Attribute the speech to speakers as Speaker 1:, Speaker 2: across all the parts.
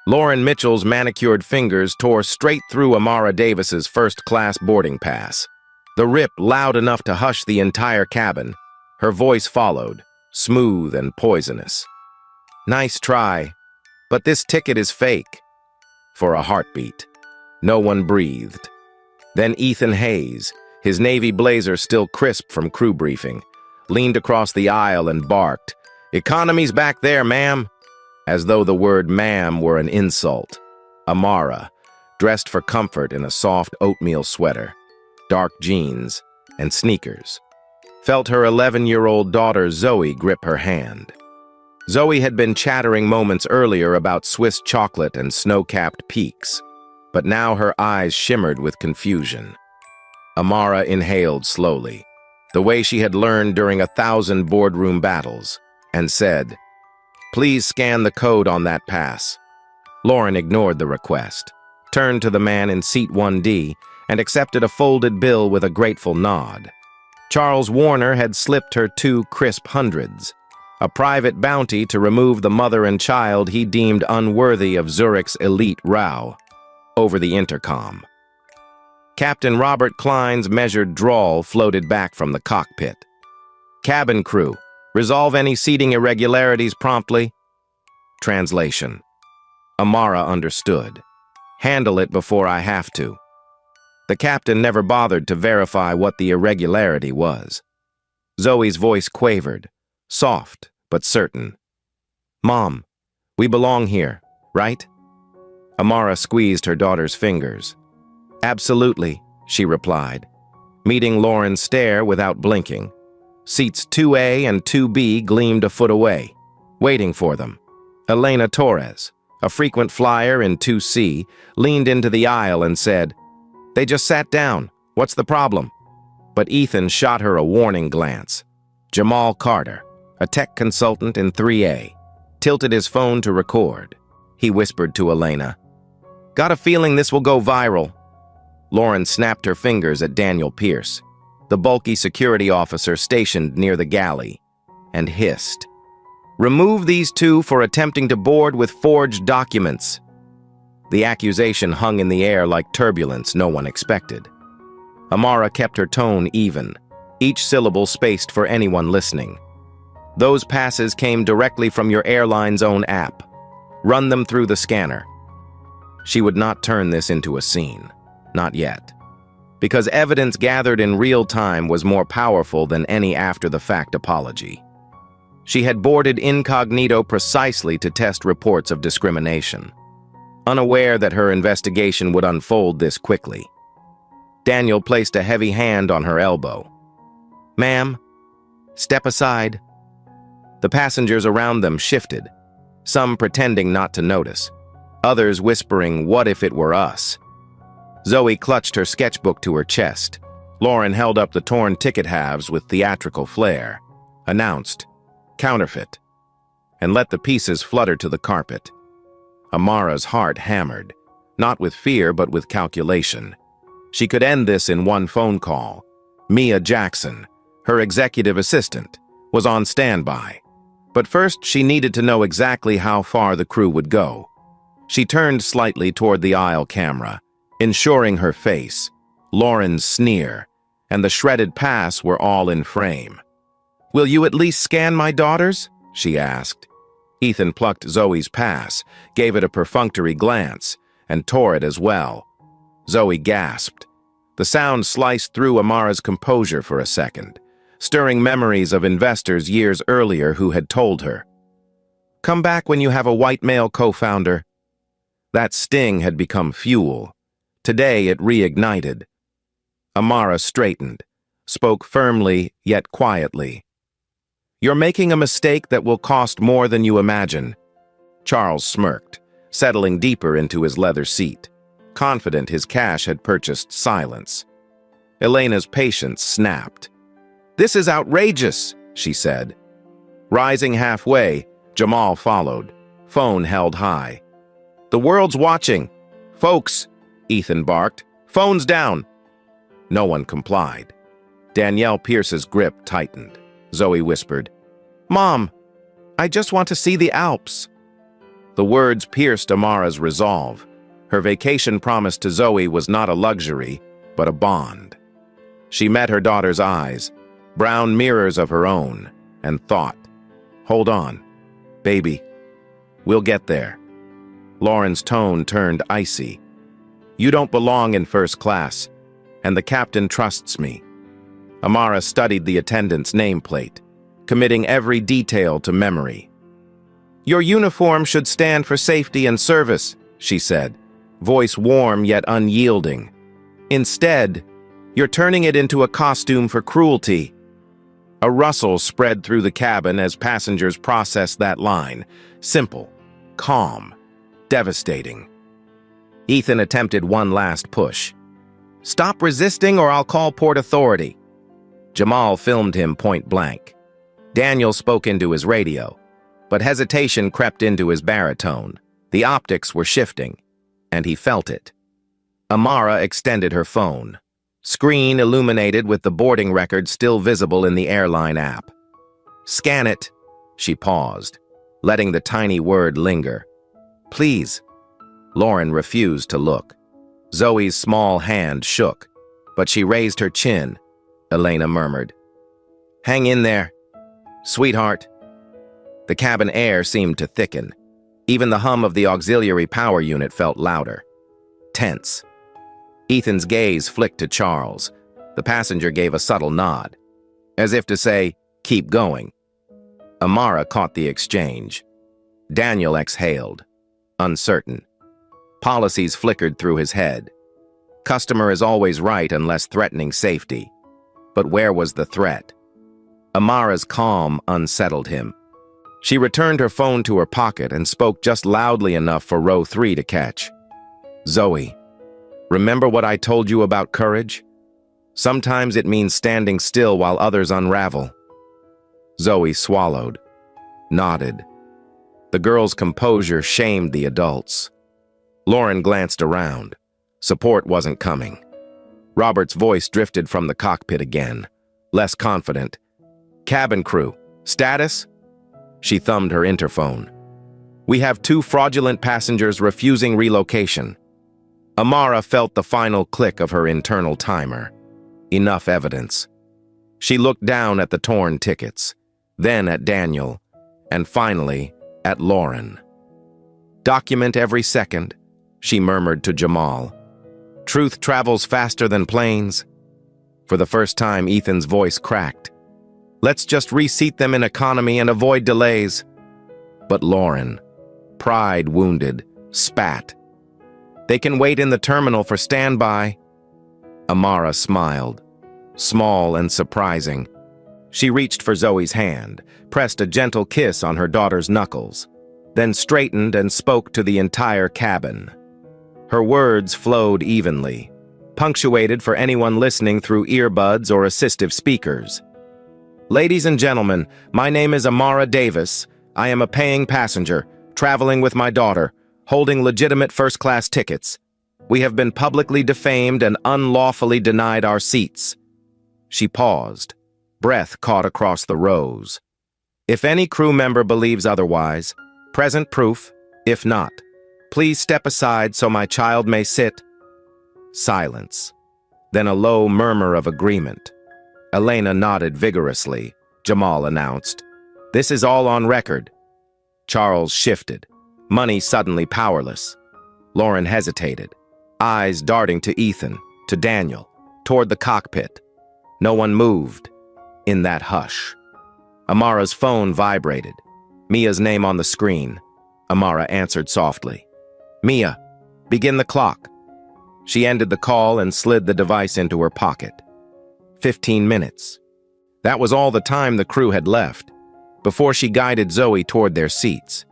Speaker 1: Lauren Mitchell's manicured fingers tore straight through Amara Davis's first-class boarding pass. The rip loud enough to hush the entire cabin. Her voice followed, smooth and poisonous. "Nice try, but this ticket is fake." For a heartbeat. No one breathed. Then Ethan Hayes, his navy blazer still crisp from crew briefing, leaned across the aisle and barked, "Economy's back there, ma'am," as though the word ma'am were an insult. Amara, dressed for comfort in a soft oatmeal sweater, dark jeans, and sneakers, felt her 11-year-old daughter Zoe grip her hand. Zoe had been chattering moments earlier about Swiss chocolate and snow-capped peaks, but now her eyes shimmered with confusion. Amara inhaled slowly, the way she had learned during 1,000 boardroom battles, and said, "Please scan the code on that pass." Lauren ignored the request, turned to the man in seat 1D, and accepted a folded bill with a grateful nod. Charles Warner had slipped her 2 crisp hundreds, a private bounty to remove the mother and child he deemed unworthy of Zurich's elite row, over the intercom. Captain Robert Klein's measured drawl floated back from the cockpit. "Cabin crew, resolve any seating irregularities promptly." Translation. Amara understood. "Handle it before I have to." The captain never bothered to verify what the irregularity was. Zoe's voice quavered, soft but certain. "Mom, we belong here, right?" Amara squeezed her daughter's fingers. "Absolutely," she replied, meeting Lauren's stare without blinking. Seats 2A and 2B gleamed a foot away, waiting for them. Elena Torres, a frequent flyer in 2C, leaned into the aisle and said, "They just sat down. What's the problem?" But Ethan shot her a warning glance. Jamal Carter, a tech consultant in 3A, tilted his phone to record. He whispered to Elena, "Got a feeling this will go viral." Lauren snapped her fingers at Daniel Pierce, the bulky security officer stationed near the galley, and hissed, "Remove these 2 for attempting to board with forged documents." The accusation hung in the air like turbulence no one expected. Amara kept her tone even, each syllable spaced for anyone listening. "Those passes came directly from your airline's own app. Run them through the scanner." She would not turn this into a scene. Not yet. Because evidence gathered in real time was more powerful than any after-the-fact apology. She had boarded incognito precisely to test reports of discrimination, unaware that her investigation would unfold this quickly. Daniel placed a heavy hand on her elbow. "Ma'am, step aside." The passengers around them shifted, some pretending not to notice, others whispering, "What if it were us?" Zoe clutched her sketchbook to her chest. Lauren held up the torn ticket halves with theatrical flair, announced, "Counterfeit," and let the pieces flutter to the carpet. Amara's heart hammered, not with fear but with calculation. She could end this in one phone call. Mia Jackson, her executive assistant, was on standby. But first she needed to know exactly how far the crew would go. She turned slightly toward the aisle camera, ensuring her face, Lauren's sneer, and the shredded pass were all in frame. "Will you at least scan my daughter's?" she asked. Ethan plucked Zoe's pass, gave it a perfunctory glance, and tore it as well. Zoe gasped. The sound sliced through Amara's composure for a second, stirring memories of investors years earlier who had told her, "Come back when you have a white male co-founder." That sting had become fuel. Today it reignited. Amara straightened, spoke firmly yet quietly. "You're making a mistake that will cost more than you imagine." Charles smirked, settling deeper into his leather seat, confident his cash had purchased silence. Elena's patience snapped. "This is outrageous," she said. Rising halfway, Jamal followed, phone held high. "The world's watching. Folks," Ethan barked, "phones down." No one complied. Danielle Pierce's grip tightened. Zoe whispered, "Mom, I just want to see the Alps." The words pierced Amara's resolve. Her vacation promise to Zoe was not a luxury, but a bond. She met her daughter's eyes, brown mirrors of her own, and thought, "Hold on, baby. We'll get there." Lauren's tone turned icy. "You don't belong in first class, and the captain trusts me." Amara studied the attendant's nameplate, committing every detail to memory. "Your uniform should stand for safety and service," she said, voice warm yet unyielding. "Instead, you're turning it into a costume for cruelty." A rustle spread through the cabin as passengers processed that line. Simple, calm, devastating. Ethan attempted one last push. "Stop resisting or I'll call Port Authority." Jamal filmed him point blank. Daniel spoke into his radio, but hesitation crept into his baritone. The optics were shifting, and he felt it. Amara extended her phone, screen illuminated with the boarding record still visible in the airline app. "Scan it," she paused, letting the tiny word linger. "Please." Lauren refused to look. Zoe's small hand shook, but she raised her chin. Elena murmured, "Hang in there, sweetheart." The cabin air seemed to thicken. Even the hum of the auxiliary power unit felt louder. Tense. Ethan's gaze flicked to Charles. The passenger gave a subtle nod, as if to say, "Keep going." Amara caught the exchange. Daniel exhaled, uncertain. Policies flickered through his head. Customer is always right unless threatening safety. But where was the threat? Amara's calm unsettled him. She returned her phone to her pocket and spoke just loudly enough for row 3 to catch. "Zoe, remember what I told you about courage? Sometimes it means standing still while others unravel." Zoe swallowed, nodded. The girl's composure shamed the adults. Lauren glanced around. Support wasn't coming. Robert's voice drifted from the cockpit again, less confident. "Cabin crew, status?" She thumbed her interphone. "We have 2 fraudulent passengers refusing relocation." Amara felt the final click of her internal timer. Enough evidence. She looked down at the torn tickets, then at Daniel, and finally at Lauren. "Document every second," she murmured to Jamal. "Truth travels faster than planes." For the first time, Ethan's voice cracked. "Let's just reseat them in economy and avoid delays." But Lauren, pride wounded, spat. "They can wait in the terminal for standby." Amara smiled, small and surprising. She reached for Zoe's hand, pressed a gentle kiss on her daughter's knuckles, then straightened and spoke to the entire cabin. Her words flowed evenly, punctuated for anyone listening through earbuds or assistive speakers. "Ladies and gentlemen, my name is Amara Davis. I am a paying passenger, traveling with my daughter, holding legitimate first-class tickets. We have been publicly defamed and unlawfully denied our seats." She paused, breath caught across the rows. "If any crew member believes otherwise, present proof. If not, please step aside so my child may sit." Silence, then a low murmur of agreement. Elena nodded vigorously. Jamal announced, "This is all on record." Charles shifted, money suddenly powerless. Lauren hesitated, eyes darting to Ethan, to Daniel, toward the cockpit. No one moved. In that hush, Amara's phone vibrated. Mia's name on the screen. Amara answered softly. "Mia, begin the clock." She ended the call and slid the device into her pocket. 15 minutes. That was all the time the crew had left, before she guided Zoe toward their seats.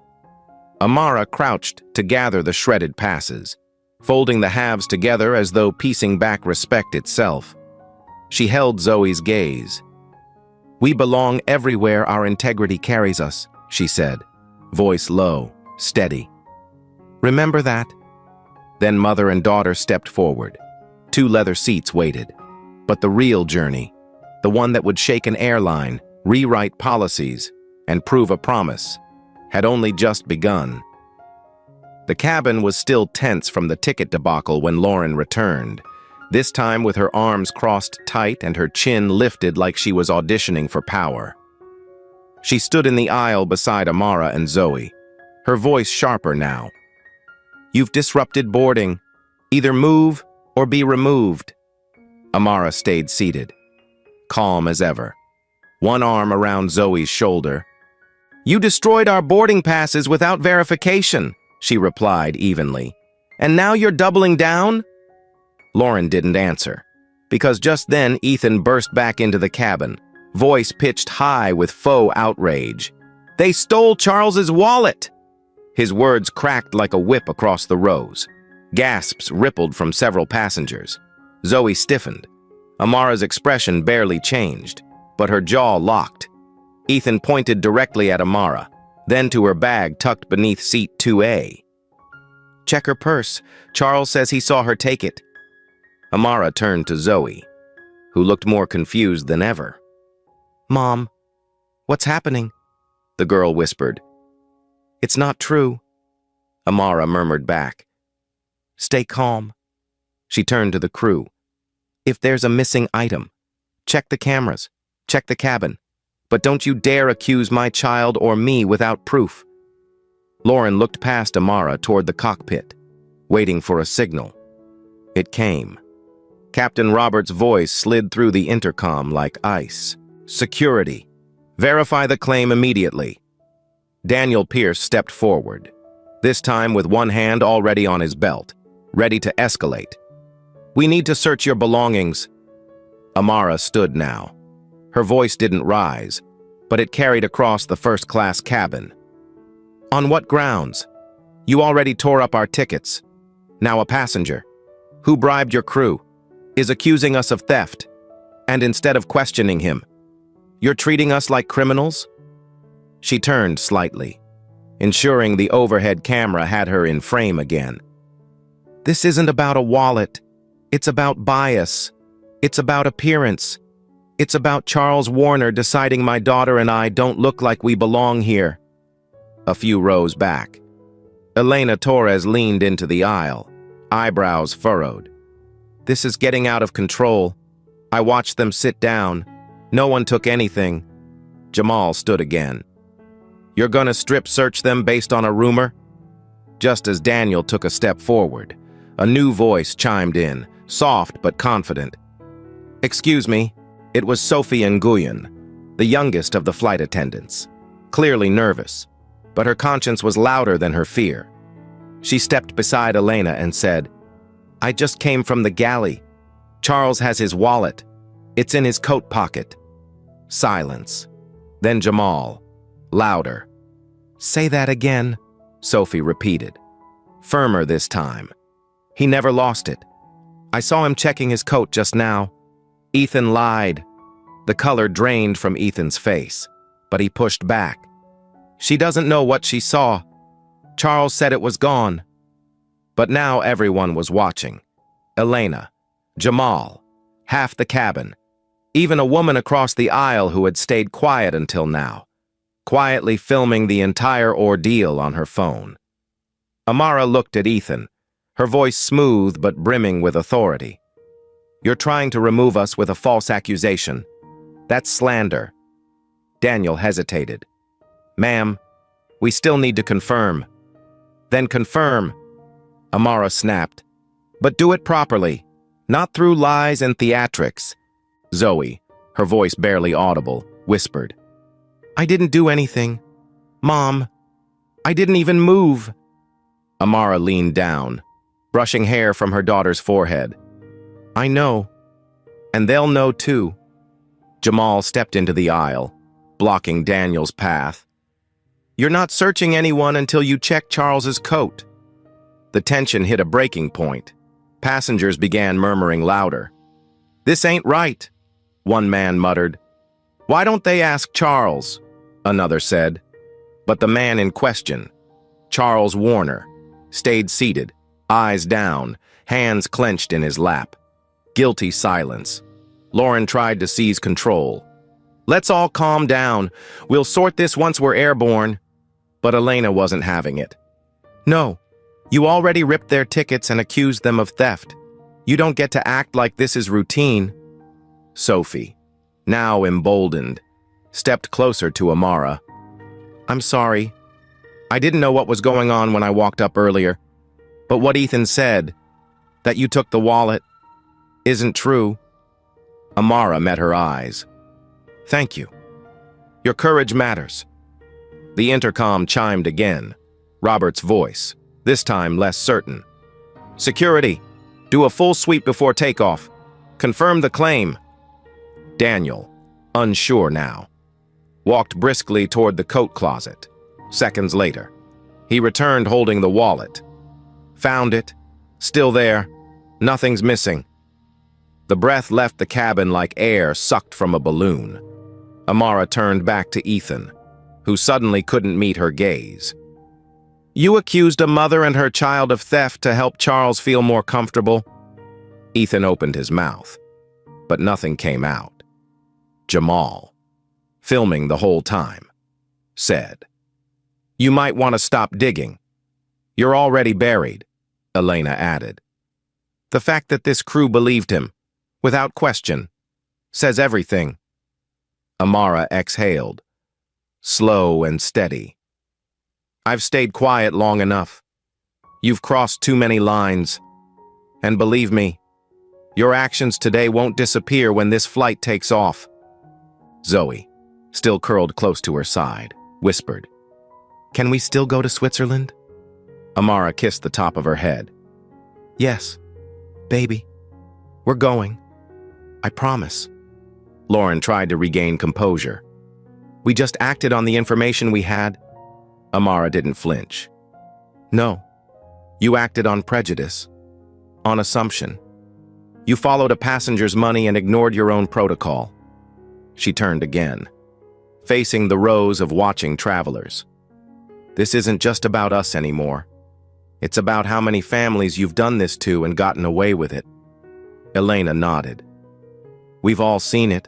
Speaker 1: Amara crouched to gather the shredded passes, folding the halves together as though piecing back respect itself. She held Zoe's gaze. "We belong everywhere our integrity carries us," she said, voice low, steady. "Remember that?" Then mother and daughter stepped forward. 2 leather seats waited. But the real journey, the one that would shake an airline, rewrite policies, and prove a promise, had only just begun. The cabin was still tense from the ticket debacle when Lauren returned, this time with her arms crossed tight and her chin lifted like she was auditioning for power. She stood in the aisle beside Amara and Zoe, her voice sharper now. "You've disrupted boarding. Either move or be removed." Amara stayed seated, calm as ever, one arm around Zoe's shoulder. "You destroyed our boarding passes without verification," she replied evenly. "And now you're doubling down?" Lauren didn't answer, because just then Ethan burst back into the cabin, voice pitched high with faux outrage. "They stole Charles's wallet!" His words cracked like a whip across the rows. Gasps rippled from several passengers. Zoe stiffened. Amara's expression barely changed, but her jaw locked. Ethan pointed directly at Amara, then to her bag tucked beneath seat 2A. "Check her purse. Charles says he saw her take it." Amara turned to Zoe, who looked more confused than ever. "Mom, what's happening?" the girl whispered. "It's not true," Amara murmured back. "Stay calm." She turned to the crew. "If there's a missing item, check the cameras, check the cabin, but don't you dare accuse my child or me without proof." Lauren looked past Amara toward the cockpit, waiting for a signal. It came. Captain Roberts' voice slid through the intercom like ice. "Security. Verify the claim immediately." Daniel Pierce stepped forward, this time with one hand already on his belt, ready to escalate. "We need to search your belongings." Amara stood now. Her voice didn't rise, but it carried across the first-class cabin. "On what grounds? You already tore up our tickets. Now a passenger, who bribed your crew, is accusing us of theft, and instead of questioning him, you're treating us like criminals?" She turned slightly, ensuring the overhead camera had her in frame again. "This isn't about a wallet. It's about bias. It's about appearance. It's about Charles Warner deciding my daughter and I don't look like we belong here." A few rows back, Elena Torres leaned into the aisle, eyebrows furrowed. "This is getting out of control. I watched them sit down. No one took anything." Jamal stood again. "You're gonna strip search them based on a rumor?" Just as Daniel took a step forward, a new voice chimed in, soft but confident. "Excuse me, it was Sophie Nguyen, the youngest of the flight attendants, clearly nervous, but her conscience was louder than her fear. She stepped beside Elena and said, 'I just came from the galley. Charles has his wallet. It's in his coat pocket.'" Silence. Then Jamal, louder. "Say that again," Sophie repeated, firmer this time. "He never lost it. I saw him checking his coat just now. Ethan lied." The color drained from Ethan's face, but he pushed back. "She doesn't know what she saw. Charles said it was gone." But now everyone was watching. Elena, Jamal, half the cabin, even a woman across the aisle who had stayed quiet until now, quietly filming the entire ordeal on her phone. Amara looked at Ethan, her voice smooth but brimming with authority. "You're trying to remove us with a false accusation. That's slander." Daniel hesitated. "Ma'am, we still need to confirm." "Then confirm," Amara snapped. "But do it properly, not through lies and theatrics." Zoe, her voice barely audible, whispered, "I didn't do anything. Mom, I didn't even move." Amara leaned down, brushing hair from her daughter's forehead. "I know, and they'll know too." Jamal stepped into the aisle, blocking Daniel's path. "You're not searching anyone until you check Charles's coat." The tension hit a breaking point. Passengers began murmuring louder. "This ain't right," one man muttered. "Why don't they ask Charles?" another said. But the man in question, Charles Warner, stayed seated, eyes down, hands clenched in his lap. Guilty silence. Lauren tried to seize control. "Let's all calm down. We'll sort this once we're airborne." But Elena wasn't having it. "No, You already ripped their tickets and accused them of theft. You don't get to act like this is routine. Sophie, now emboldened, stepped closer to Amara. I'm sorry. I didn't know what was going on when I walked up earlier. But what Ethan said, that you took the wallet, isn't true. Amara met her eyes. Thank you. Your courage matters. The intercom chimed again. Robert's voice, this time less certain. Security, do a full sweep before takeoff. Confirm the claim. Daniel, unsure now, walked briskly toward the coat closet. Seconds later, he returned holding the wallet. Found it. Still there. Nothing's missing. The breath left the cabin like air sucked from a balloon. Amara turned back to Ethan, who suddenly couldn't meet her gaze. You accused a mother and her child of theft to help Charles feel more comfortable. Ethan opened his mouth, but nothing came out. Jamal, filming the whole time, said, You might want to stop digging. You're already buried, Elena added. The fact that this crew believed him, without question, says everything. Amara exhaled, slow and steady. I've stayed quiet long enough. You've crossed too many lines. And believe me, your actions today won't disappear when this flight takes off. Zoe, still curled close to her side, whispered, Can we still go to Switzerland? Amara kissed the top of her head. Yes, baby, we're going. I promise. Lauren tried to regain composure. We just acted on the information we had. Amara didn't flinch. No, you acted on prejudice, on assumption. You followed a passenger's money and ignored your own protocol. She turned again, facing the rows of watching travelers. This isn't just about us anymore. It's about how many families you've done this to and gotten away with it. Elena nodded. We've all seen it.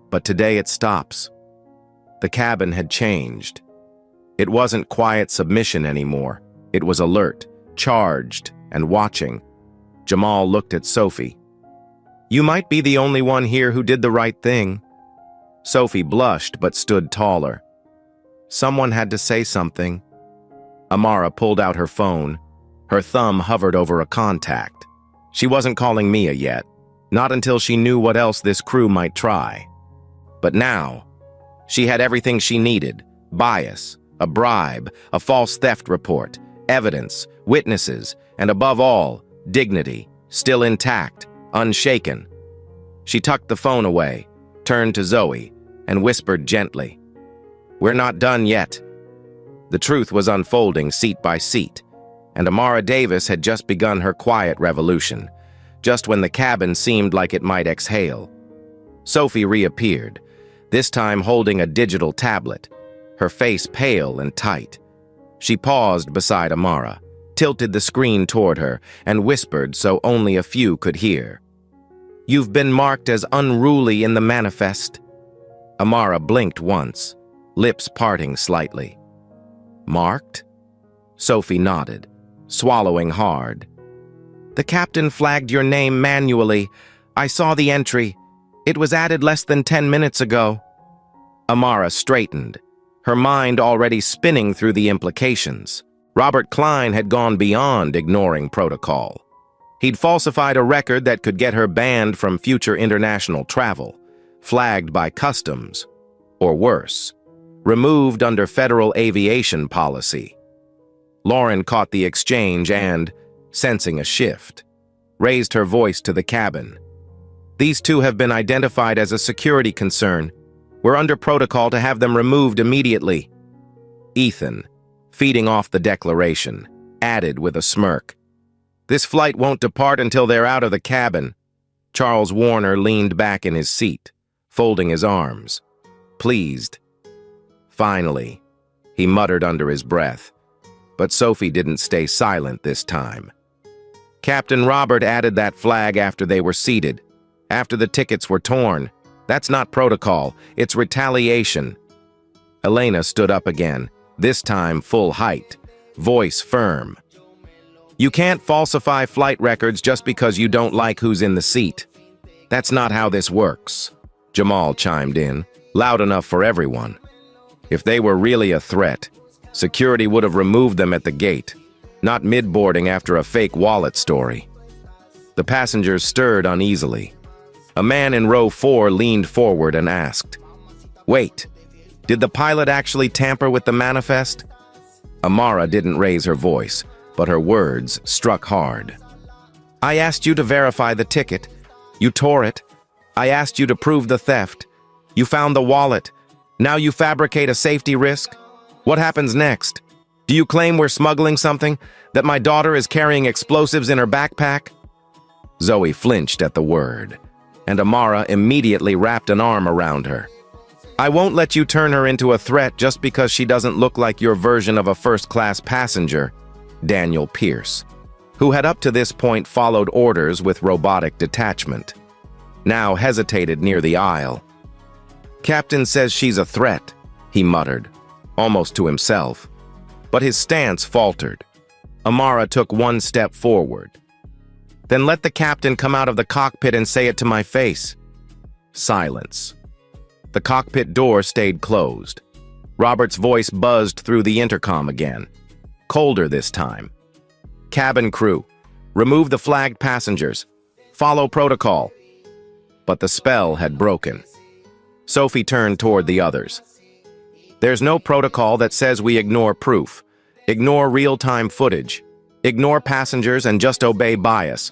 Speaker 1: But today it stops. The cabin had changed. It wasn't quiet submission anymore. It was alert, charged, and watching. Jamal looked at Sophie. You might be the only one here who did the right thing. Sophie blushed but stood taller. Someone had to say something. Amara pulled out her phone. Her thumb hovered over a contact. She wasn't calling Mia yet, not until she knew what else this crew might try. But now, she had everything she needed: bias, a bribe, a false theft report, evidence, witnesses, and above all, dignity, still intact, unshaken. She tucked the phone away, turned to Zoe, and whispered gently, We're not done yet. The truth was unfolding seat by seat, and Amara Davis had just begun her quiet revolution, just when the cabin seemed like it might exhale. Sophie reappeared, this time holding a digital tablet, her face pale and tight. She paused beside Amara, tilted the screen toward her, and whispered so only a few could hear. You've been marked as unruly in the manifest. Amara blinked once, lips parting slightly. Marked? Sophie nodded, swallowing hard. The captain flagged your name manually. I saw the entry. It was added less than 10 minutes ago. Amara straightened, her mind already spinning through the implications. Robert Klein had gone beyond ignoring protocol. He'd falsified a record that could get her banned from future international travel, flagged by customs, or worse, removed under federal aviation policy. Lauren caught the exchange and, sensing a shift, raised her voice to the cabin. These two have been identified as a security concern. We're under protocol to have them removed immediately. Ethan, feeding off the declaration, added with a smirk. This flight won't depart until they're out of the cabin. Charles Warner leaned back in his seat, folding his arms, pleased. Finally, he muttered under his breath, but Sophie didn't stay silent this time. Captain Robert added that flag after they were seated, after the tickets were torn. That's not protocol, it's retaliation. Elena stood up again, this time full height, voice firm. You can't falsify flight records just because you don't like who's in the seat. That's not how this works, Jamal chimed in, loud enough for everyone. If they were really a threat, security would have removed them at the gate, not mid-boarding after a fake wallet story. The passengers stirred uneasily. A man in row 4 leaned forward and asked, "Wait, did the pilot actually tamper with the manifest?" Amara didn't raise her voice, but her words struck hard. "I asked you to verify the ticket. You tore it. I asked you to prove the theft. You found the wallet. Now you fabricate a safety risk? What happens next? Do you claim we're smuggling something? That my daughter is carrying explosives in her backpack?" Zoe flinched at the word, and Amara immediately wrapped an arm around her. "I won't let you turn her into a threat just because she doesn't look like your version of a first-class passenger," Daniel Pierce, who had up to this point followed orders with robotic detachment, now hesitated near the aisle. "Captain says she's a threat," he muttered, almost to himself, but his stance faltered. Amara took one step forward. "Then let the captain come out of the cockpit and say it to my face." Silence. The cockpit door stayed closed. Robert's voice buzzed through the intercom again, colder this time. "Cabin crew, remove the flagged passengers. Follow protocol." But the spell had broken. Sophie turned toward the others. "There's no protocol that says we ignore proof, ignore real-time footage, ignore passengers and just obey bias.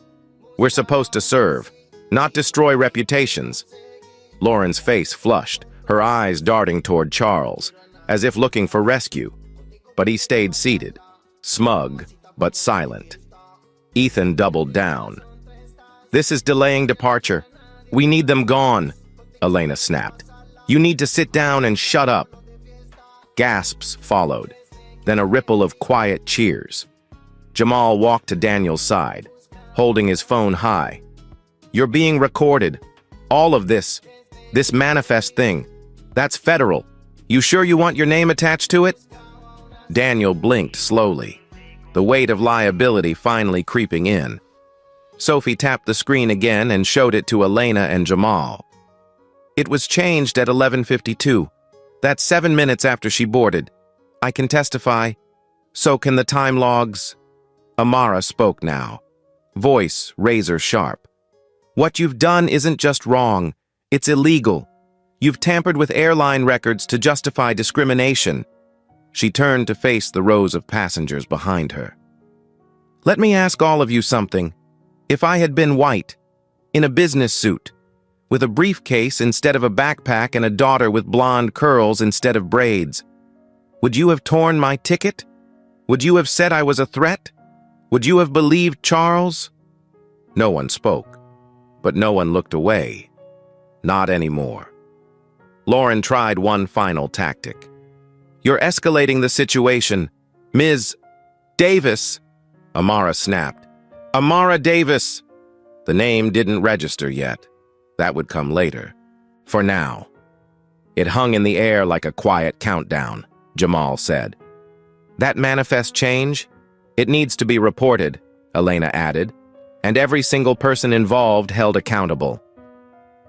Speaker 1: We're supposed to serve, not destroy reputations." Lauren's face flushed, her eyes darting toward Charles, as if looking for rescue. But he stayed seated, smug but silent. Ethan doubled down. "This is delaying departure. We need them gone," Elena snapped. "You need to sit down and shut up." Gasps followed, then a ripple of quiet cheers. Jamal walked to Daniel's side, holding his phone high. "You're being recorded. All of this manifest thing, that's federal. You sure you want your name attached to it?" Daniel blinked slowly, the weight of liability finally creeping in. Sophie tapped the screen again and showed it to Elena and Jamal. "It was changed at 11:52. That's 7 minutes after she boarded. I can testify. So can the time logs." Amara spoke now, voice razor sharp. "What you've done isn't just wrong, it's illegal. You've tampered with airline records to justify discrimination." She turned to face the rows of passengers behind her. "Let me ask all of you something. If I had been white, in a business suit, with a briefcase instead of a backpack and a daughter with blonde curls instead of braids, would you have torn my ticket? Would you have said I was a threat? Would you have believed Charles?" No one spoke, but no one looked away. Not anymore. Lauren tried one final tactic. "You're escalating the situation. Ms. Davis," Amara snapped. "Amara Davis." The name didn't register yet. That would come later. For now. It hung in the air like a quiet countdown, Jamal said. "That manifest change? It needs to be reported," Elena added, "and every single person involved held accountable."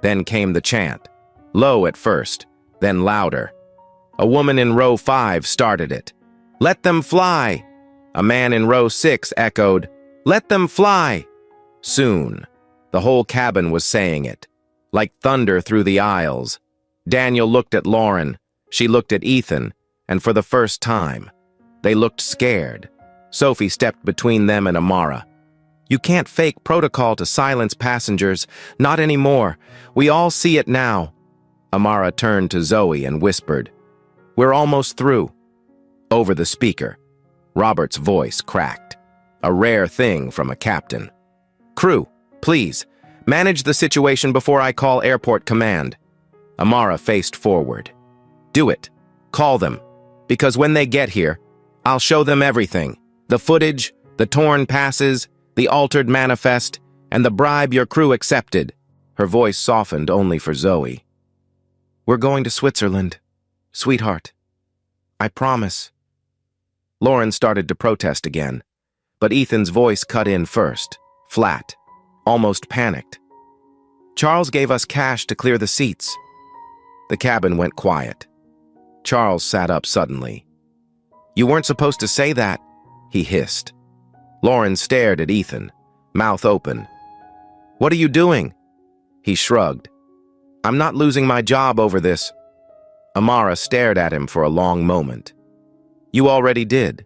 Speaker 1: Then came the chant, low at first, then louder. A woman in row 5 started it. "Let them fly!" A man in row 6 echoed, "Let them fly!" Soon, the whole cabin was saying it, like thunder through the aisles. Daniel looked at Lauren, she looked at Ethan, and for the first time, they looked scared. Sophie stepped between them and Amara. "You can't fake protocol to silence passengers, not anymore. We all see it now." Amara turned to Zoe and whispered, "We're almost through." Over the speaker, Robert's voice cracked, a rare thing from a captain. "Crew, please, manage the situation before I call airport command." Amara faced forward. "Do it. Call them. Because when they get here, I'll show them everything. The footage, the torn passes, the altered manifest, and the bribe your crew accepted." Her voice softened only for Zoe. "We're going to Switzerland, sweetheart. I promise." Lauren started to protest again. but Ethan's voice cut in first, flat, almost panicked. "Charles gave us cash to clear the seats." The cabin went quiet. Charles sat up suddenly. "You weren't supposed to say that," he hissed. Lauren stared at Ethan, mouth open. "What are you doing?" He shrugged. "I'm not losing my job over this." Amara stared at him for a long moment. "You already did."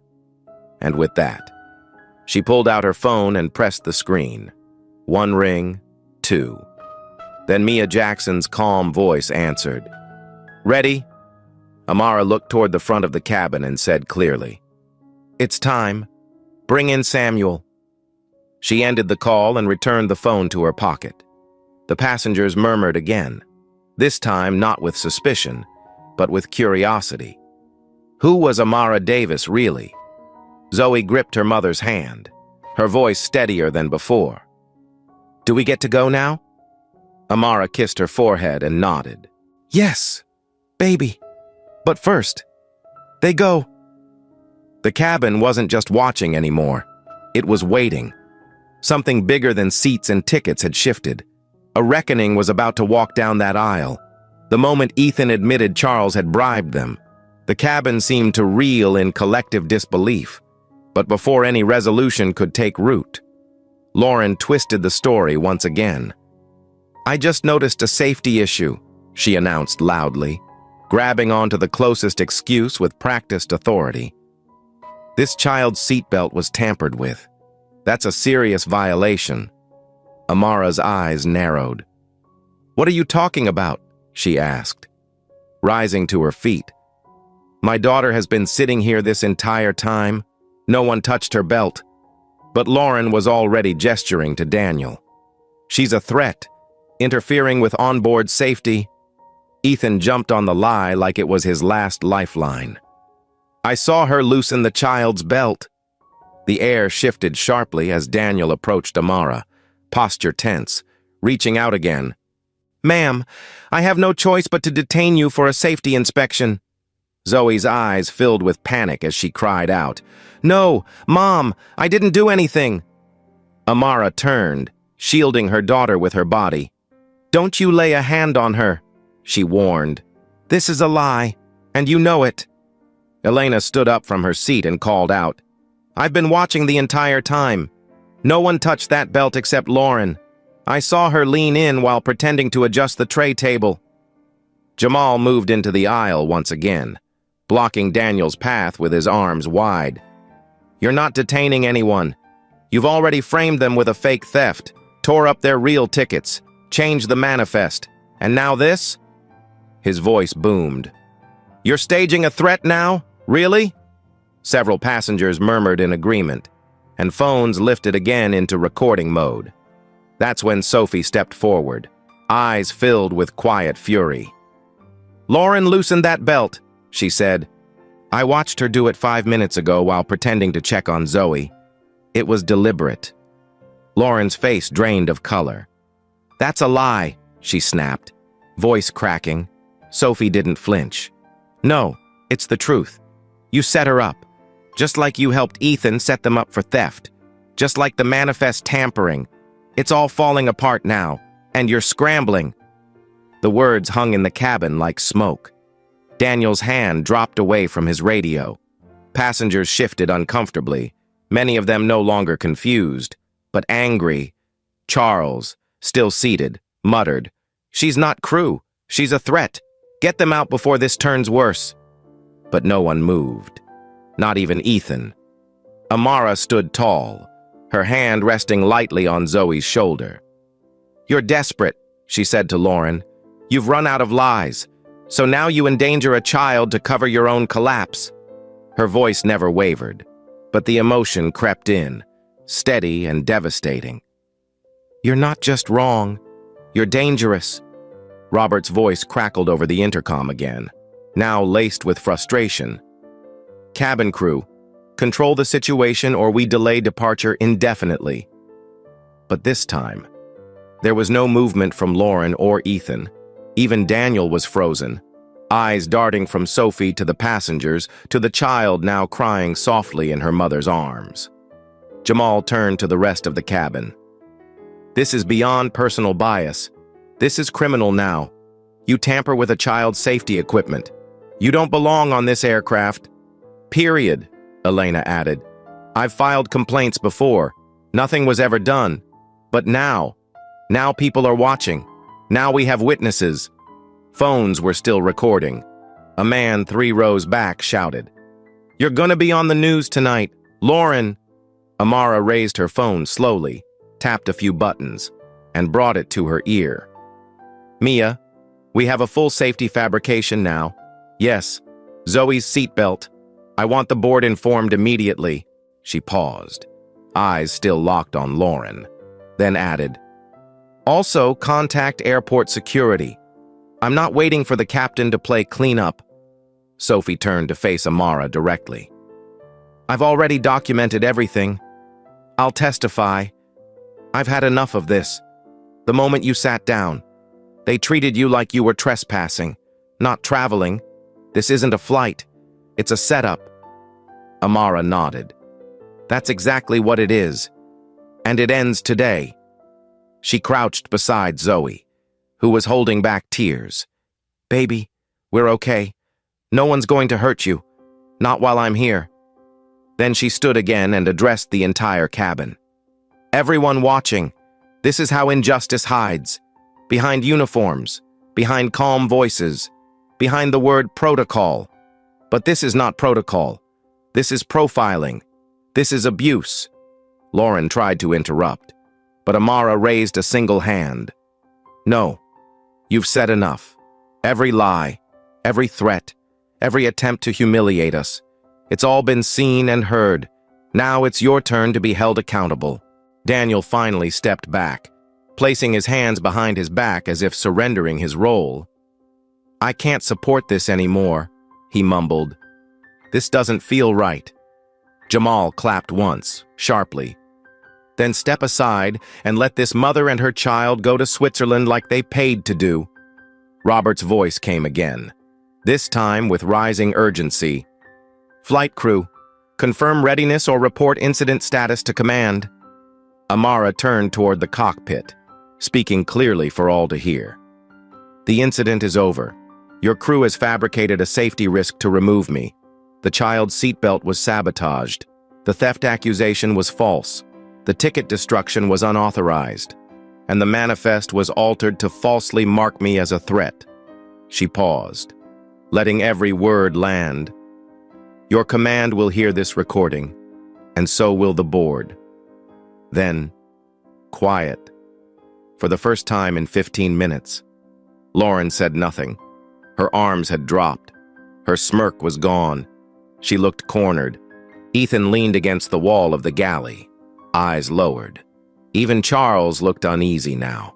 Speaker 1: And with that, she pulled out her phone and pressed the screen. One ring, two. Then Mia Jackson's calm voice answered. "Ready?" Amara looked toward the front of the cabin and said clearly, "It's time. Bring in Samuel." She ended the call and returned the phone to her pocket. The passengers murmured again, this time not with suspicion, but with curiosity. Who was Amara Davis really? Zoe gripped her mother's hand, her voice steadier than before. "Do we get to go now?" Amara kissed her forehead and nodded. "Yes, baby. But first, they go." The cabin wasn't just watching anymore. It was waiting. Something bigger than seats and tickets had shifted. A reckoning was about to walk down that aisle. The moment Ethan admitted Charles had bribed them, the cabin seemed to reel in collective disbelief. But before any resolution could take root, Lauren twisted the story once again. "I just noticed a safety issue," she announced loudly, grabbing onto the closest excuse with practiced authority. "This child's seatbelt was tampered with. That's a serious violation." Amara's eyes narrowed. "What are you talking about?" she asked, rising to her feet. "My daughter has been sitting here this entire time. No one touched her belt." But Lauren was already gesturing to Daniel. "She's a threat, interfering with onboard safety." Ethan jumped on the lie like it was his last lifeline. "I saw her loosen the child's belt." The air shifted sharply as Daniel approached Amara, posture tense, reaching out again. "Ma'am, I have no choice but to detain you for a safety inspection." Zoe's eyes filled with panic as she cried out, "No, Mom, I didn't do anything." Amara turned, shielding her daughter with her body. "Don't you lay a hand on her," she warned. "This is a lie, and you know it." Elena stood up from her seat and called out, "I've been watching the entire time. No one touched that belt except Lauren. I saw her lean in while pretending to adjust the tray table." Jamal moved into the aisle once again, blocking Daniel's path with his arms wide. "You're not detaining anyone. You've already framed them with a fake theft, tore up their real tickets, changed the manifest, and now this?" His voice boomed. "You're staging a threat now? Really?" Several passengers murmured in agreement, and phones lifted again into recording mode. That's when Sophie stepped forward, eyes filled with quiet fury. "Lauren loosened that belt," she said. "I watched her do it 5 minutes ago while pretending to check on Zoe. It was deliberate." Lauren's face drained of color. "That's a lie," she snapped, voice cracking. Sophie didn't flinch. "No, it's the truth. You set her up, just like you helped Ethan set them up for theft, just like the manifest tampering. It's all falling apart now, and you're scrambling." The words hung in the cabin like smoke. Daniel's hand dropped away from his radio. Passengers shifted uncomfortably, many of them no longer confused, but angry. Charles, still seated, muttered, "She's not crew. She's a threat. Get them out before this turns worse." But no one moved, not even Ethan. Amara stood tall, her hand resting lightly on Zoe's shoulder. "You're desperate," she said to Lauren. "You've run out of lies, so now you endanger a child to cover your own collapse." Her voice never wavered, but the emotion crept in, steady and devastating. "You're not just wrong, you're dangerous." Robert's voice crackled over the intercom again, now laced with frustration. "Cabin crew, control the situation or we delay departure indefinitely." But this time, there was no movement from Lauren or Ethan. Even Daniel was frozen, eyes darting from Sophie to the passengers to the child now crying softly in her mother's arms. Jamal turned to the rest of the cabin. This is beyond personal bias. This is criminal now. You tamper with a child's safety equipment. You don't belong on this aircraft. Period, Elena added. I've filed complaints before. Nothing was ever done. But now people are watching. Now we have witnesses. Phones were still recording. A man 3 rows back shouted, "You're gonna be on the news tonight, Lauren." Amara raised her phone slowly, tapped a few buttons, and brought it to her ear. "Mia, we have a full safety fabrication now. Yes, Zoe's seatbelt. I want the board informed immediately." She paused, eyes still locked on Lauren, then added, "Also, contact airport security. I'm not waiting for the captain to play cleanup." Sophie turned to face Amara directly. "I've already documented everything. I'll testify. I've had enough of this. The moment you sat down, they treated you like you were trespassing, not traveling. This isn't a flight. It's a setup." Amara nodded. "That's exactly what it is. And it ends today." She crouched beside Zoe, who was holding back tears. "Baby, we're okay. No one's going to hurt you. Not while I'm here." Then she stood again and addressed the entire cabin. "Everyone watching, this is how injustice hides. Behind uniforms, behind calm voices, behind the word protocol. But this is not protocol. This is profiling. This is abuse." Lauren tried to interrupt, but Amara raised a single hand. "No, you've said enough. Every lie, every threat, every attempt to humiliate us. It's all been seen and heard. Now it's your turn to be held accountable." Daniel finally stepped back, placing his hands behind his back as if surrendering his role. "I can't support this anymore," he mumbled. "This doesn't feel right." Jamal clapped once, sharply. "Then step aside and let this mother and her child go to Switzerland like they paid to do." Robert's voice came again, this time with rising urgency. "Flight crew, confirm readiness or report incident status to command." Amara turned toward the cockpit, speaking clearly for all to hear. "The incident is over. Your crew has fabricated a safety risk to remove me. The child's seatbelt was sabotaged. The theft accusation was false. The ticket destruction was unauthorized. And the manifest was altered to falsely mark me as a threat." She paused, letting every word land. "Your command will hear this recording, and so will the board." Then, quiet. For the first time in 15 minutes, Lauren said nothing. Her arms had dropped. Her smirk was gone. She looked cornered. Ethan leaned against the wall of the galley, eyes lowered. Even Charles looked uneasy now,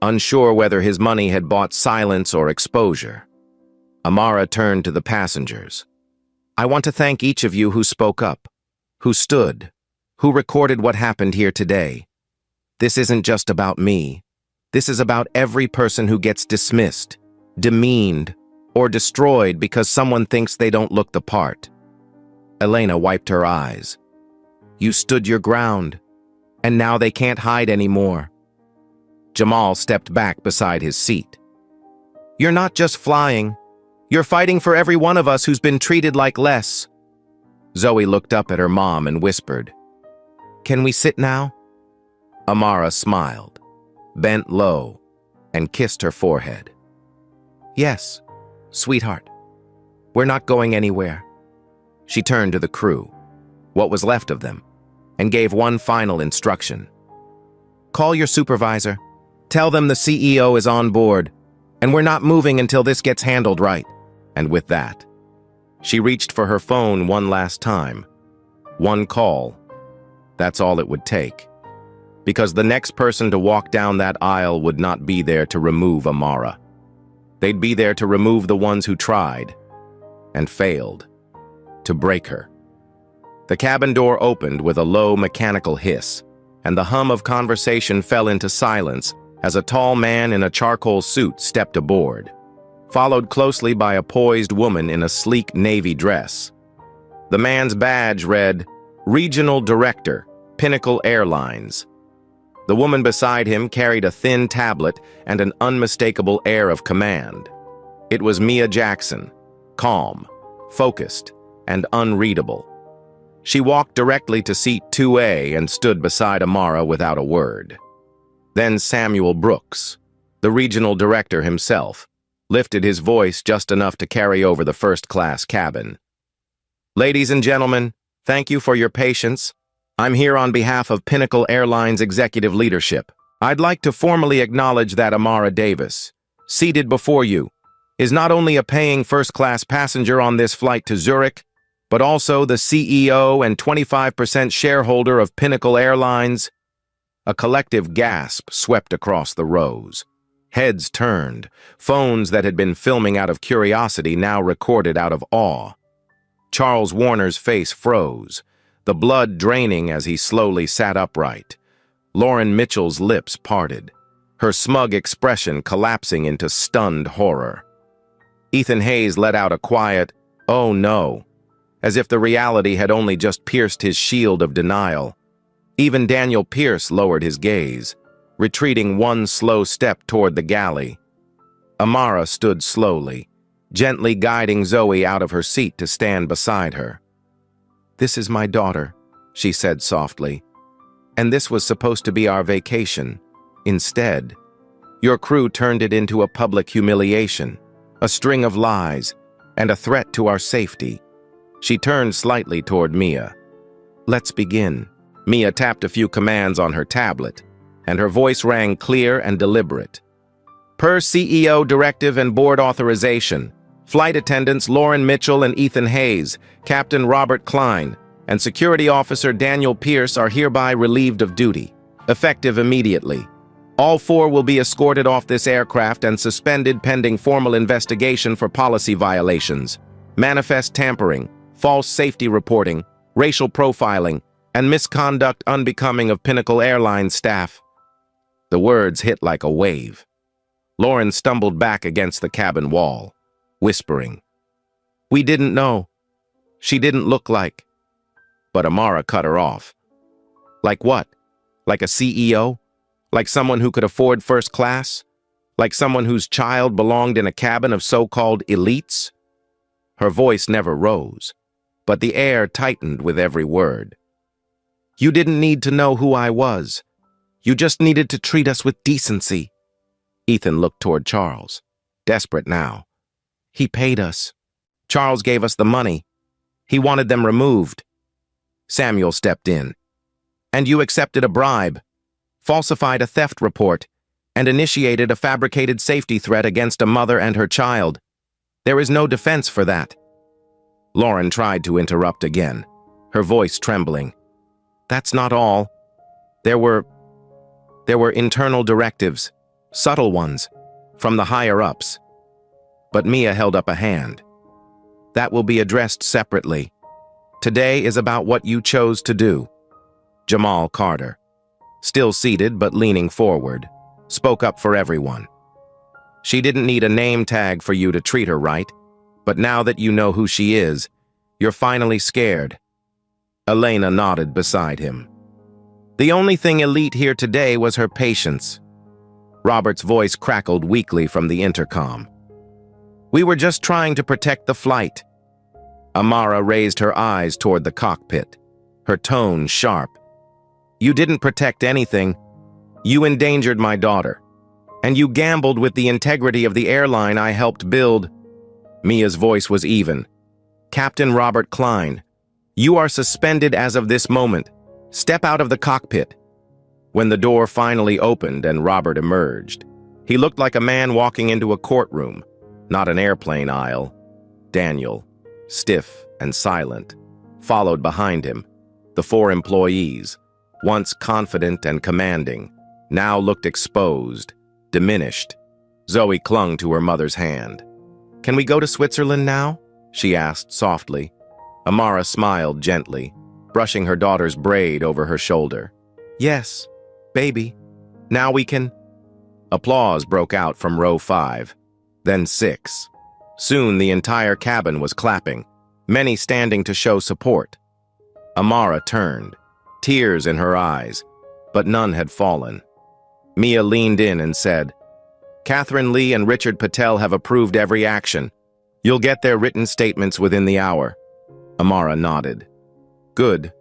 Speaker 1: unsure whether his money had bought silence or exposure. Amara turned to the passengers. "I want to thank each of you who spoke up, who stood, who recorded what happened here today. This isn't just about me. This is about every person who gets dismissed, demeaned, or destroyed because someone thinks they don't look the part." Elena wiped her eyes. "You stood your ground, and now they can't hide anymore." Jamal stepped back beside his seat. "You're not just flying. You're fighting for every one of us who's been treated like less." Zoe looked up at her mom and whispered, "Can we sit now?" Amara smiled, bent low, and kissed her forehead. "Yes, sweetheart. We're not going anywhere." She turned to the crew, what was left of them, and gave one final instruction. "Call your supervisor. Tell them the CEO is on board, and we're not moving until this gets handled right." And with that, she reached for her phone one last time. One call. That's all it would take. Because the next person to walk down that aisle would not be there to remove Amara. They'd be there to remove the ones who tried and failed to break her. The cabin door opened with a low mechanical hiss, and the hum of conversation fell into silence as a tall man in a charcoal suit stepped aboard, followed closely by a poised woman in a sleek navy dress. The man's badge read, "Regional Director, Pinnacle Airlines. The woman beside him carried a thin tablet and an unmistakable air of command. It was Mia Jackson, calm, focused, and unreadable. She walked directly to seat 2A and stood beside Amara without a word. Then Samuel Brooks, the regional director himself, lifted his voice just enough to carry over the first-class cabin. "Ladies and gentlemen, thank you for your patience. I'm here on behalf of Pinnacle Airlines executive leadership. I'd like to formally acknowledge that Amara Davis, seated before you, is not only a paying first-class passenger on this flight to Zurich, but also the CEO and 25% shareholder of Pinnacle Airlines." A collective gasp swept across the rows. Heads turned, phones that had been filming out of curiosity now recorded out of awe. Charles Warner's face froze, the blood draining as he slowly sat upright. Lauren Mitchell's lips parted, her smug expression collapsing into stunned horror. Ethan Hayes let out a quiet, "Oh no," as if the reality had only just pierced his shield of denial. Even Daniel Pierce lowered his gaze, retreating one slow step toward the galley. Amara stood slowly, gently guiding Zoe out of her seat to stand beside her. "This is my daughter," she said softly, "and this was supposed to be our vacation. Instead, your crew turned it into a public humiliation, a string of lies, and a threat to our safety." She turned slightly toward Mia. "Let's begin." Mia tapped a few commands on her tablet, and her voice rang clear and deliberate. "Per CEO directive and board authorization, flight attendants Lauren Mitchell and Ethan Hayes, Captain Robert Klein, and Security Officer Daniel Pierce are hereby relieved of duty, effective immediately. All four will be escorted off this aircraft and suspended pending formal investigation for policy violations, manifest tampering, false safety reporting, racial profiling, and misconduct unbecoming of Pinnacle Airlines staff." The words hit like a wave. Lauren stumbled back against the cabin wall, whispering, "We didn't know. She didn't look like." But Amara cut her off. "Like what? Like a CEO? Like someone who could afford first class? Like someone whose child belonged in a cabin of so-called elites?" Her voice never rose, but the air tightened with every word. "You didn't need to know who I was. You just needed to treat us with decency." Ethan looked toward Charles, desperate now. "He paid us. Charles gave us the money. He wanted them removed." Samuel stepped in. "And you accepted a bribe, falsified a theft report, and initiated a fabricated safety threat against a mother and her child. There is no defense for that." Lauren tried to interrupt again, her voice trembling. "That's not all. There were internal directives, subtle ones, from the higher-ups." But Mia held up a hand. "That will be addressed separately. Today is about what you chose to do." Jamal Carter, still seated but leaning forward, spoke up for everyone. "She didn't need a name tag for you to treat her right, but now that you know who she is, you're finally scared." Elena nodded beside him. "The only thing elite here today was her patience." Robert's voice crackled weakly from the intercom. "We were just trying to protect the flight." Amara raised her eyes toward the cockpit, her tone sharp. "You didn't protect anything. You endangered my daughter. And you gambled with the integrity of the airline I helped build." Mia's voice was even. "Captain Robert Klein, you are suspended as of this moment. Step out of the cockpit." When the door finally opened and Robert emerged, he looked like a man walking into a courtroom, not an airplane aisle. Daniel, stiff and silent, followed behind him. The four employees, once confident and commanding, now looked exposed, diminished. Zoe clung to her mother's hand. "Can we go to Switzerland now?" she asked softly. Amara smiled gently, brushing her daughter's braid over her shoulder. "Yes, baby. Now we can—" Applause broke out from row 5, then 6. Soon the entire cabin was clapping, many standing to show support. Amara turned, tears in her eyes, but none had fallen. Mia leaned in and said, "Catherine Lee and Richard Patel have approved every action. You'll get their written statements within the hour." Amara nodded. "Good.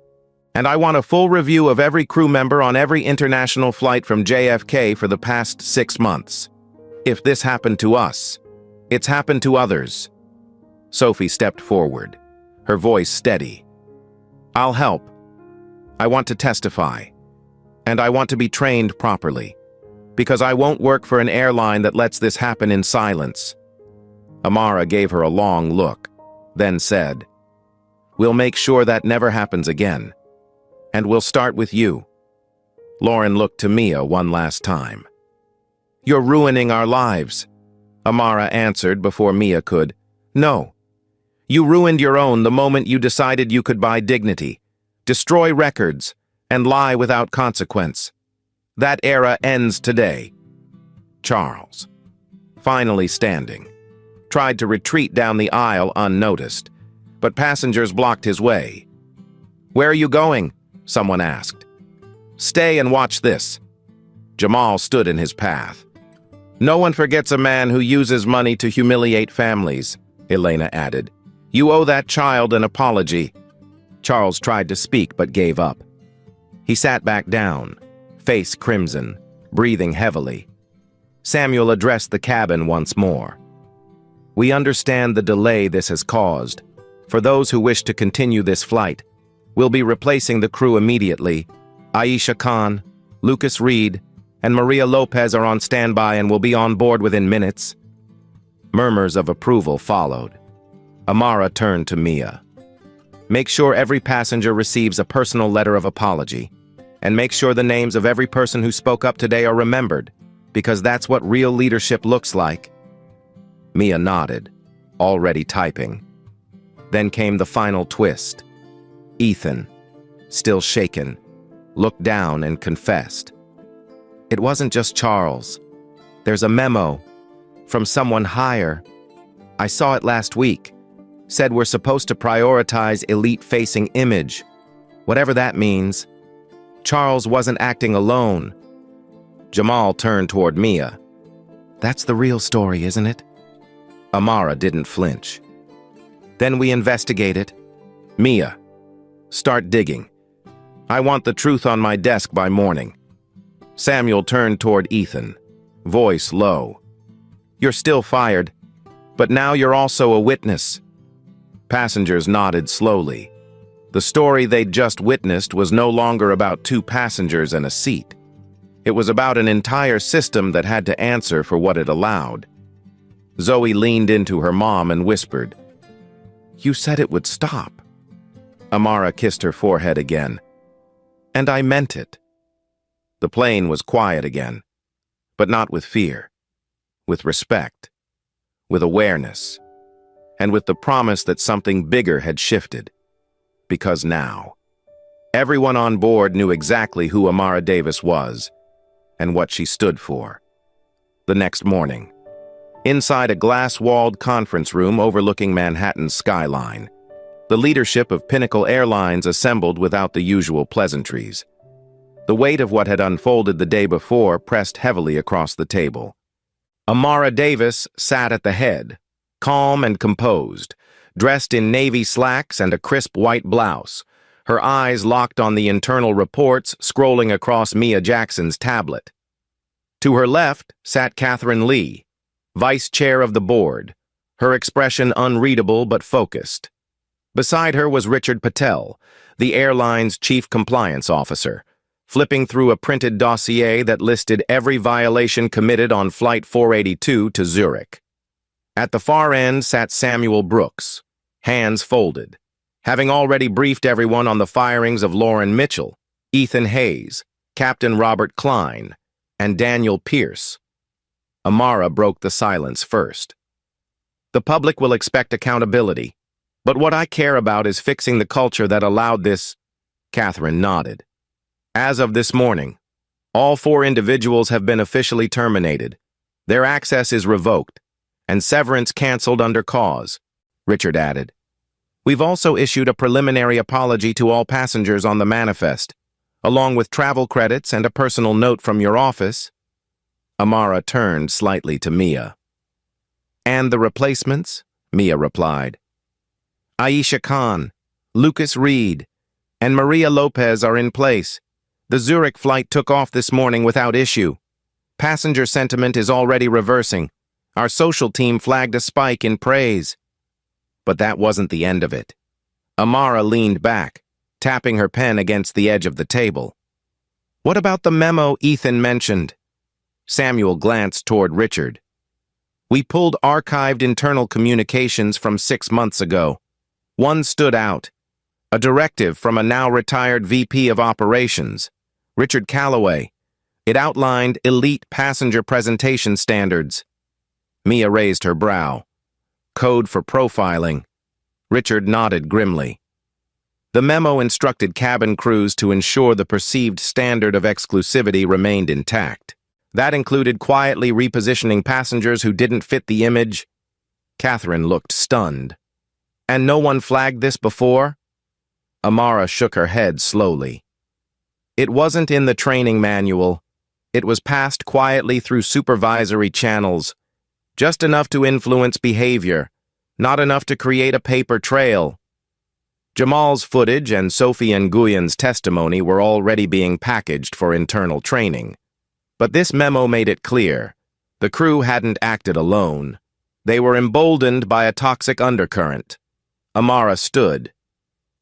Speaker 1: And I want a full review of every crew member on every international flight from JFK for the past 6 months. If this happened to us, it's happened to others." Sophie stepped forward, her voice steady. "I'll help. I want to testify. And I want to be trained properly, because I won't work for an airline that lets this happen in silence." Amara gave her a long look, then said, "We'll make sure that never happens again. And we'll start with you." Lauren looked to Mia one last time. "You're ruining our lives," Amara answered before Mia could. "No. You ruined your own the moment you decided you could buy dignity, destroy records, and lie without consequence. That era ends today." Charles, finally standing, tried to retreat down the aisle unnoticed, but passengers blocked his way. "Where are you going?" someone asked. "Stay and watch this." Jamal stood in his path. "No one forgets a man who uses money to humiliate families," Elena added. "You owe that child an apology." Charles tried to speak but gave up. He sat back down, face crimson, breathing heavily. Samuel addressed the cabin once more. "We understand the delay this has caused. For those who wish to continue this flight, we'll be replacing the crew immediately. Aisha Khan, Lucas Reed, and Maria Lopez are on standby and will be on board within minutes." Murmurs of approval followed. Amara turned to Mia. "Make sure every passenger receives a personal letter of apology, and make sure the names of every person who spoke up today are remembered, because that's what real leadership looks like." Mia nodded, already typing. Then came the final twist. Ethan, still shaken, looked down and confessed. "It wasn't just Charles. There's a memo from someone higher. I saw it last week. Said we're supposed to prioritize elite-facing image. Whatever that means. Charles wasn't acting alone." Jamal turned toward Mia. "That's the real story, isn't it?" Amara didn't flinch. "Then we investigate it. Mia, start digging. I want the truth on my desk by morning." Samuel turned toward Ethan, voice low. "You're still fired, but now you're also a witness." Passengers nodded slowly. The story they'd just witnessed was no longer about 2 passengers and a seat. It was about an entire system that had to answer for what it allowed. Zoe leaned into her mom and whispered, "You said it would stop." Amara kissed her forehead again. "And I meant it." The plane was quiet again, but not with fear, with respect, with awareness, and with the promise that something bigger had shifted. Because now, everyone on board knew exactly who Amara Davis was and what she stood for. The next morning, inside a glass-walled conference room overlooking Manhattan's skyline, the leadership of Pinnacle Airlines assembled without the usual pleasantries. The weight of what had unfolded the day before pressed heavily across the table. Amara Davis sat at the head, calm and composed, dressed in navy slacks and a crisp white blouse, her eyes locked on the internal reports scrolling across Mia Jackson's tablet. To her left sat Catherine Lee, vice chair of the board, her expression unreadable but focused. Beside her was Richard Patel, the airline's chief compliance officer, flipping through a printed dossier that listed every violation committed on Flight 482 to Zurich. At the far end sat Samuel Brooks, hands folded, having already briefed everyone on the firings of Lauren Mitchell, Ethan Hayes, Captain Robert Klein, and Daniel Pierce. Amara broke the silence first. "The public will expect accountability, but what I care about is fixing the culture that allowed this." Catherine nodded. "As of this morning, all 4 individuals have been officially terminated. Their access is revoked, and severance canceled under cause," Richard added. "We've also issued a preliminary apology to all passengers on the manifest. along with travel credits and a personal note from your office. Amara turned slightly to Mia. And the replacements? Mia replied. Aisha Khan, Lucas Reed, and Maria Lopez are in place. The Zurich flight took off this morning without issue. Passenger sentiment is already reversing. Our social team flagged a spike in praise. But that wasn't the end of it. Amara leaned back, tapping her pen against the edge of the table. What about the memo Ethan mentioned? Samuel glanced toward Richard. We pulled archived internal communications from 6 months ago. One stood out. A directive from a now-retired VP of Operations, Richard Calloway. It outlined elite passenger presentation standards. Mia raised her brow. Code for profiling. Richard nodded grimly. The memo instructed cabin crews to ensure the perceived standard of exclusivity remained intact. That included quietly repositioning passengers who didn't fit the image. Catherine looked stunned. And no one flagged this before? Amara shook her head slowly. It wasn't in the training manual. It was passed quietly through supervisory channels, just enough to influence behavior, not enough to create a paper trail. Jamal's footage and Sophie Nguyen's testimony were already being packaged for internal training. But this memo made it clear. The crew hadn't acted alone. They were emboldened by a toxic undercurrent. Amara stood.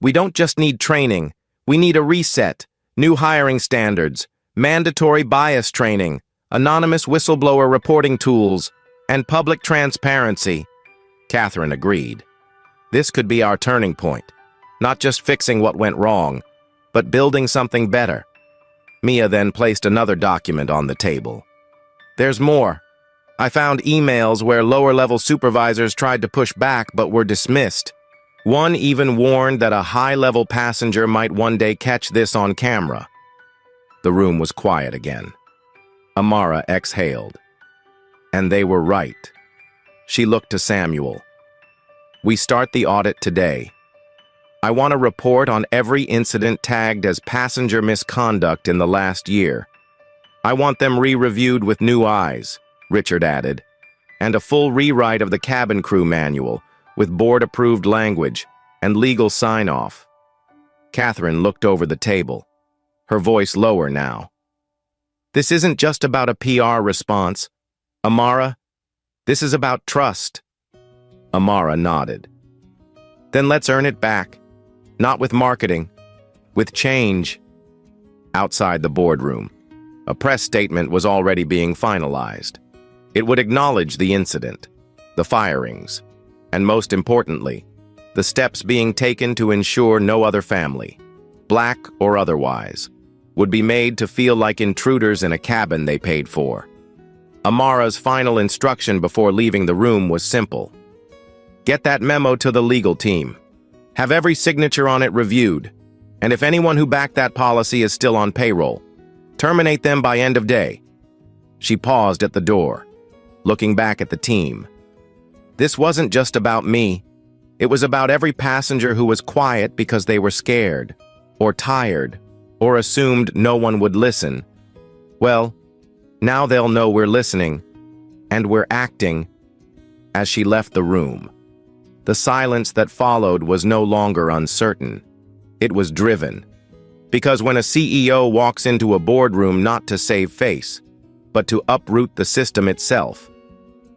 Speaker 1: We don't just need training. We need a reset, new hiring standards, mandatory bias training, anonymous whistleblower reporting tools, and public transparency. Catherine agreed. This could be our turning point. Not just fixing what went wrong, but building something better. Mia then placed another document on the table. There's more. I found emails where lower-level supervisors tried to push back but were dismissed. One even warned that a high-level passenger might one day catch this on camera. The room was quiet again. Amara exhaled. And they were right. She looked to Samuel. We start the audit today. I want a report on every incident tagged as passenger misconduct in the last year. I want them re-reviewed with new eyes, Richard added, and a full rewrite of the cabin crew manual with board-approved language and legal sign-off. Catherine looked over the table, her voice lower now. This isn't just about a PR response. Amara, this is about trust. Amara nodded. Then let's earn it back. Not with marketing, with change. Outside the boardroom, a press statement was already being finalized. It would acknowledge the incident, the firings, and most importantly, the steps being taken to ensure no other family, black or otherwise, would be made to feel like intruders in a cabin they paid for. Amara's final instruction before leaving the room was simple. Get that memo to the legal team. Have every signature on it reviewed, and if anyone who backed that policy is still on payroll, terminate them by end of day. She paused at the door, looking back at the team. This wasn't just about me. It was about every passenger who was quiet because they were scared, or tired, or assumed no one would listen. Well, now they'll know we're listening, and we're acting. As she left the room, the silence that followed was no longer uncertain. It was driven. Because when a CEO walks into a boardroom not to save face, but to uproot the system itself,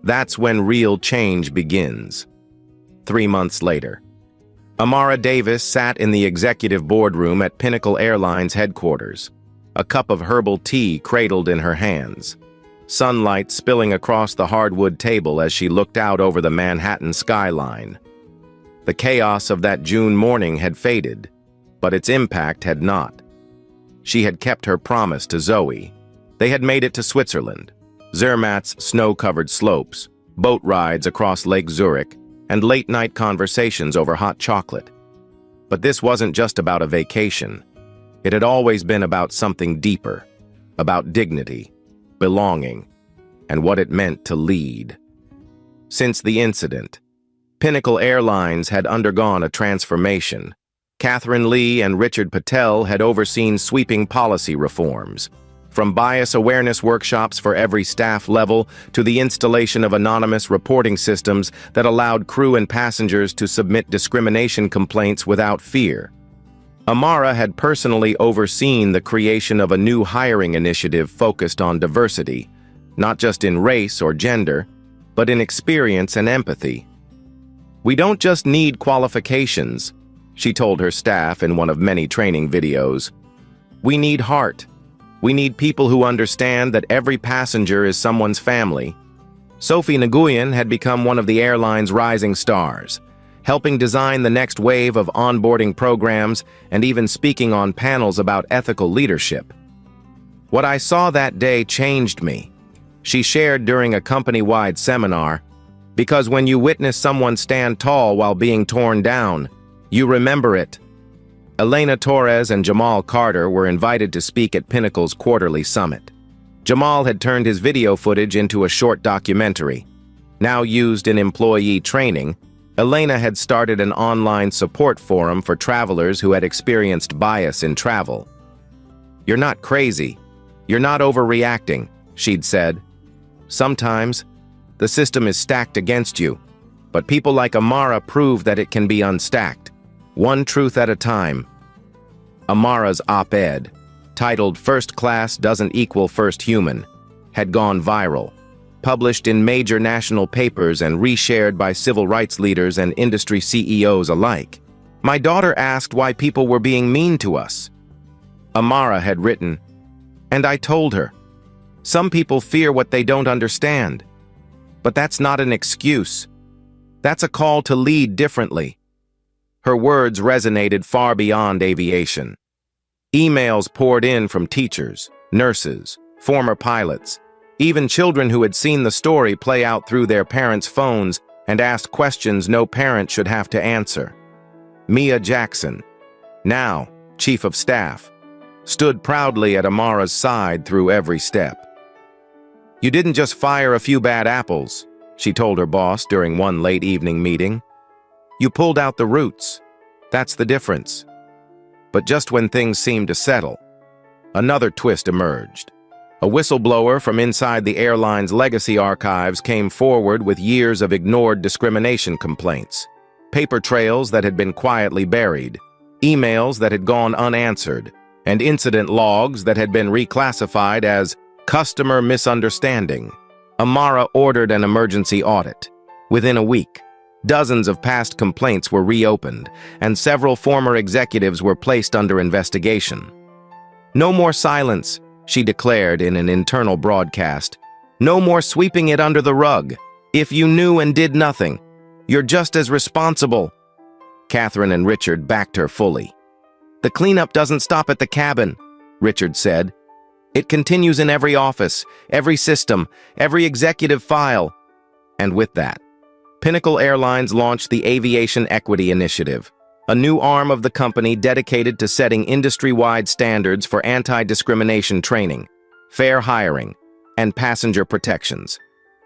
Speaker 1: that's when real change begins. 3 months later, Amara Davis sat in the executive boardroom at Pinnacle Airlines headquarters, a cup of herbal tea cradled in her hands, sunlight spilling across the hardwood table as she looked out over the Manhattan skyline. The chaos of that June morning had faded, but its impact had not. She had kept her promise to Zoe. They had made it to Switzerland, Zermatt's snow-covered slopes, boat rides across Lake Zurich, and late-night conversations over hot chocolate. But this wasn't just about a vacation. It had always been about something deeper, about dignity, belonging, and what it meant to lead. Since the incident, Pinnacle Airlines had undergone a transformation. Catherine Lee and Richard Patel had overseen sweeping policy reforms, from bias awareness workshops for every staff level to the installation of anonymous reporting systems that allowed crew and passengers to submit discrimination complaints without fear. Amara had personally overseen the creation of a new hiring initiative focused on diversity, not just in race or gender, but in experience and empathy. "We don't just need qualifications," she told her staff in one of many training videos. "We need heart. We need people who understand that every passenger is someone's family." Sophie Nguyen had become one of the airline's rising stars, helping design the next wave of onboarding programs and even speaking on panels about ethical leadership. "What I saw that day changed me," she shared during a company-wide seminar, "because when you witness someone stand tall while being torn down, you remember it." Elena Torres and Jamal Carter were invited to speak at Pinnacle's quarterly summit. Jamal had turned his video footage into a short documentary. Now used in employee training, Elena had started an online support forum for travelers who had experienced bias in travel. "You're not crazy. You're not overreacting," she'd said. "Sometimes, the system is stacked against you, but people like Amara prove that it can be unstacked, one truth at a time." Amara's op-ed, titled "First Class Doesn't Equal First Human," had gone viral, published in major national papers and reshared by civil rights leaders and industry CEOs alike. "My daughter asked why people were being mean to us," Amara had written, "and I told her, some people fear what they don't understand. But that's not an excuse. That's a call to lead differently." Her words resonated far beyond aviation. Emails poured in from teachers, nurses, former pilots, even children who had seen the story play out through their parents' phones and asked questions no parent should have to answer. Mia Jackson, now Chief of Staff, stood proudly at Amara's side through every step. "You didn't just fire a few bad apples," she told her boss during one late evening meeting. "You pulled out the roots. That's the difference." But just when things seemed to settle, another twist emerged. A whistleblower from inside the airline's legacy archives came forward with years of ignored discrimination complaints, paper trails that had been quietly buried, emails that had gone unanswered, and incident logs that had been reclassified as customer misunderstanding. Amara ordered an emergency audit. Within a week, dozens of past complaints were reopened, and several former executives were placed under investigation. "No more silence," she declared in an internal broadcast. "No more sweeping it under the rug. If you knew and did nothing, you're just as responsible." Catherine and Richard backed her fully. "The cleanup doesn't stop at the cabin," Richard said. "It continues in every office, every system, every executive file." And with that, Pinnacle Airlines launched the Aviation Equity Initiative, a new arm of the company dedicated to setting industry-wide standards for anti-discrimination training, fair hiring, and passenger protections.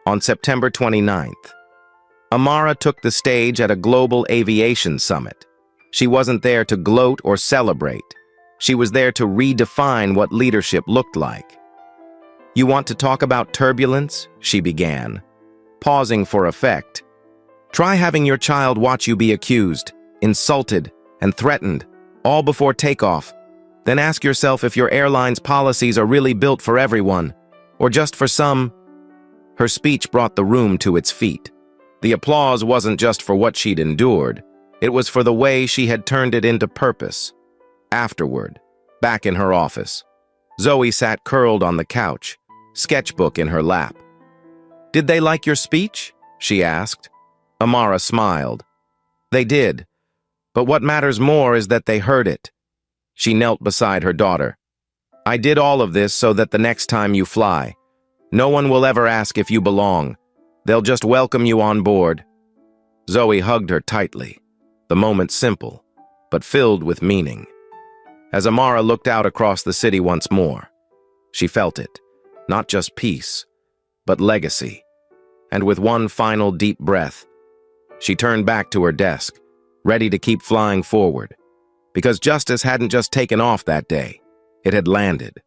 Speaker 1: On September 29th, Amara took the stage at a global aviation summit. She wasn't there to gloat or celebrate. She was there to redefine what leadership looked like. "You want to talk about turbulence?" she began, pausing for effect. "Try having your child watch you be accused, insulted, and threatened, all before takeoff. Then ask yourself if your airline's policies are really built for everyone, or just for some." Her speech brought the room to its feet. The applause wasn't just for what she'd endured, it was for the way she had turned it into purpose. Afterward, back in her office, Zoe sat curled on the couch, sketchbook in her lap. "Did they like your speech?" she asked. Amara smiled. "They did. But what matters more is that they heard it." She knelt beside her daughter. "I did all of this so that the next time you fly, no one will ever ask if you belong. They'll just welcome you on board." Zoe hugged her tightly, the moment simple, but filled with meaning. As Amara looked out across the city once more, she felt it, not just peace, but legacy. And with one final deep breath, she turned back to her desk, ready to keep flying forward, because justice hadn't just taken off that day. It had landed.